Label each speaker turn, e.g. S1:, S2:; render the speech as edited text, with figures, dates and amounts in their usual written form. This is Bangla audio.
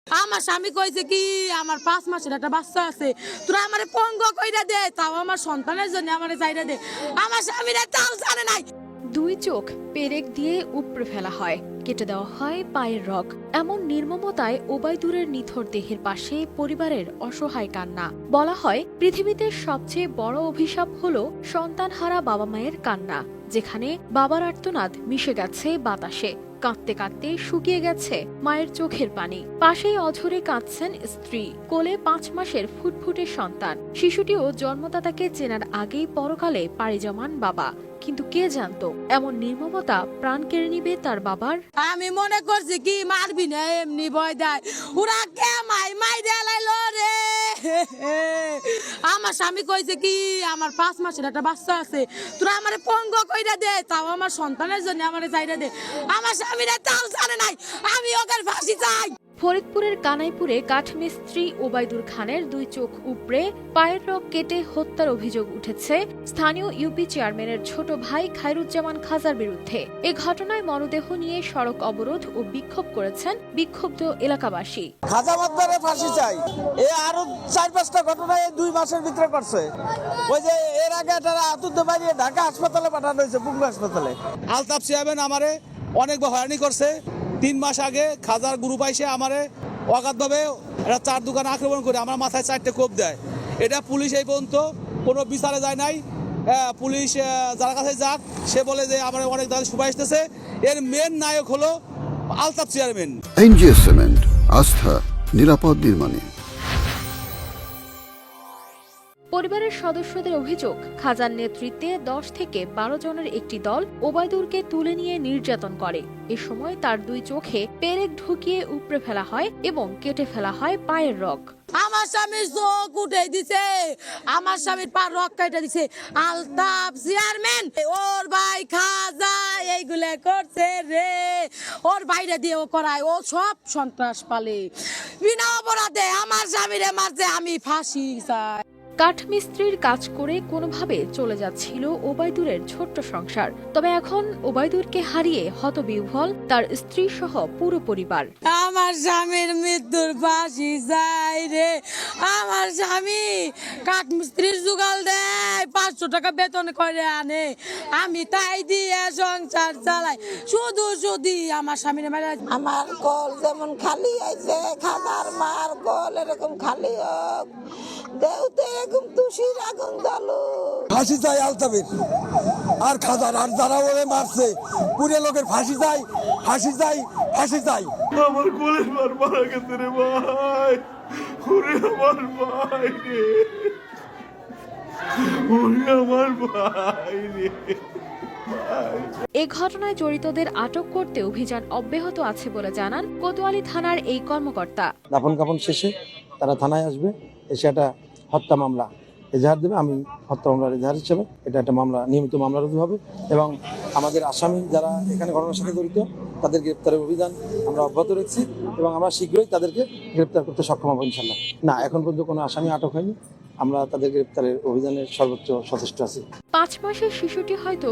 S1: আমার স্বামী কইছে কি আমার 5 মাসের একটা বাচ্চা আছে, তোরা আমারে পঙ্গ কইরা দে, তাও আমার সন্তানের জন্য আমারে চাইরা দে। আমার স্বামীরা তাও জানে নাই।
S2: দুই চোখ পেরেক দিয়ে উপড়ে ফেলা হয়, কেটে দেওয়া হয় পায়ের রগ। এমন নির্মমতায় ওবায়দুরের নিথর দেহের পাশে পরিবারের অসহায় কান্না। বলা হয় পৃথিবীতে সবচেয়ে বড় অভিশাপ হলো সন্তানহারা বাবা মায়ের কান্না, যেখানে বাবার আর্তনাদ মিশে গেছে বাতাসে। কাঁদতে কাঁদতে শুকিয়ে গেছে মায়ের চোখের পানি। পাশেই অঝরে কাঁদছেন স্ত্রী, কোলে 5 মাসের ফুটফুটে সন্তান। শিশুটিও জন্মদাতাকে চেনার আগেই পরকালে পাড়ি জমান বাবা। কিন্তু কে জানতো এমন নির্মমতা প্রাণ কেড়ে নিবে তার বাবার।
S1: আমি মনে করছি কি মারবি না, এমনি ভয় দেয়। ওরা কে মাই দেলাইলো রে। আমার স্বামী কইছে কি আমার 5 মাসের একটা বাচ্চা আছে, তোরা আমারে পঙ্গ কইরা দে, তাও আমার সন্তানের জন্য আমারে চাইরা দে। আমার স্বামীরা তাও জানে নাই, আমি ওকে ফাঁসি চাই।
S2: ফরিদপুরের কানাইপুরে কাঠমিস্ত্রি ওবায়দুর খানের 2 চোখ উপড়ে পায়ের রগ কেটে হত্যার অভিযোগ উঠেছে স্থানীয় ইউপি চেয়ারম্যানের ছোট ভাই খায়রুজ্জামান খাজার বিরুদ্ধে। এ ঘটনায় মরদেহ নিয়ে সড়ক অবরোধ ও বিক্ষোভ করেছেন বিক্ষুব্ধ এলাকাবাসী।
S3: খাজা মাদ্দারে ফাঁসি চাই। এ আরো 4-5টা ঘটনা এই 2 মাসের ভিতরে করছে। ওই যে এর আগে তারা আতুতে বাইরে ঢাকা হাসপাতালে পাঠানো হয়েছে, পঙ্গু হাসপাতালে।
S4: আলতাফ চেয়ারম্যান আমারে অনেক হয়রানি করছে। 3 মাস আগে খাজার গ্রুপ আইসে আমারে অগাধভাবে একটা 4 দোকান আক্রমণ করে আমার মাথায় 4টে কোপ দেয়। এটা পুলিশ এই পর্যন্ত কোনো বিচারে যায় নাই। পুলিশ যার কাছে যাক সে বলে যে আমার অনেক দাঁড়িয়ে সুপারিশ দিতেছে। এর মেন নায়ক হলো আলতাফ চেয়ারম্যান।
S5: এনজিএস সিমেন্ট, আস্থা নিরাপদ নির্মাণে।
S2: পরিবারের সদস্যদের অভিযোগ, খাজার নেতৃত্বে 10 থেকে 12 জনের একটি দল ওবায়দুরকে তুলে নিয়ে নির্যাতন করে। এ সময় তার 2 চোখে পেরেক ঢুকিয়ে উপড়ে ফেলা হয় এবং কেটে ফেলা হয় পায়ের রগ।
S1: আমার স্বামীর চোখ উঠে দিছে, আমার স্বামীর পা রক কেটে দিছে আলতাফ চেয়ারম্যান। ওর ভাই খাজা এইগুলা করছে রে, ওর বাইরে দিয়ে ও করায়, ও সব সন্ত্রাস পালে বিনা অপরাধে আমার স্বামীরে মারছে। আমি ফাঁসি চাই।
S2: কাঠমিস্ত্রির কাজ করে কোনোভাবে চলে যাচ্ছিল ওবায়দুরের ছোট্ট সংসার। তবে এখন ওবায়দুরকে হারিয়ে হতবিহ্বল তার স্ত্রী সহ পুরো পরিবার।
S1: আমার স্বামীর মৃত্যুর ফাঁসি চাই রে। আমার স্বামী কাঠমিস্ত্রির জোগাল দেয়, 500 টাকা বেতন করে আনে, আমি তাই দিয়ে সংসার চালাই। শুধু আমার স্বামীর মেরে।
S6: আমার কল যেমন খালি আছে, খাজার মার কল এরকম খালি হোক, দেউতে এরকম তুষির আগুন জ্বালো।
S3: ফাঁসি চাই আলতাফের আর খাজার, আর যারা ওরে মারছে পুরে লোকের ফাঁসি চাই, ফাঁসি চাই, ফাঁসি চাই।
S7: আমার কোলের মার মারা গেছে রে ভাই, ওরে আমার ভাই রে, ওরে আমার ভাই রে।
S2: এ ঘটনায় জড়িতদের আটক করতে অভিযান অব্যাহত আছে বলে জানান কোতোয়ালি থানার এই কর্মকর্তা।
S3: দাফন কাফন শেষে তারা থানায় আসবে, এসে একটা হত্যা মামলা এজাহার দেবে। আমি হত্যা মামলার এজাহার হিসেবে এটা একটা মামলা, নিয়মিত মামলা রুজু হবে এবং আমাদের আসামি যারা এখানে ঘটনার সাথে জড়িত তাদের গ্রেপ্তারের অভিযান আমরা অব্যাহত রেখেছি এবং আমরা শীঘ্রই তাদেরকে গ্রেপ্তার করতে সক্ষম হবো ইনশাল্লাহ। না, এখন পর্যন্ত কোনো আসামি আটক হয়নি, আমরা তাদের গ্রেপ্তারের অভিযানের সর্বোচ্চ সচেষ্ট আছি।
S2: 5 মাসের শিশুটি হয়তো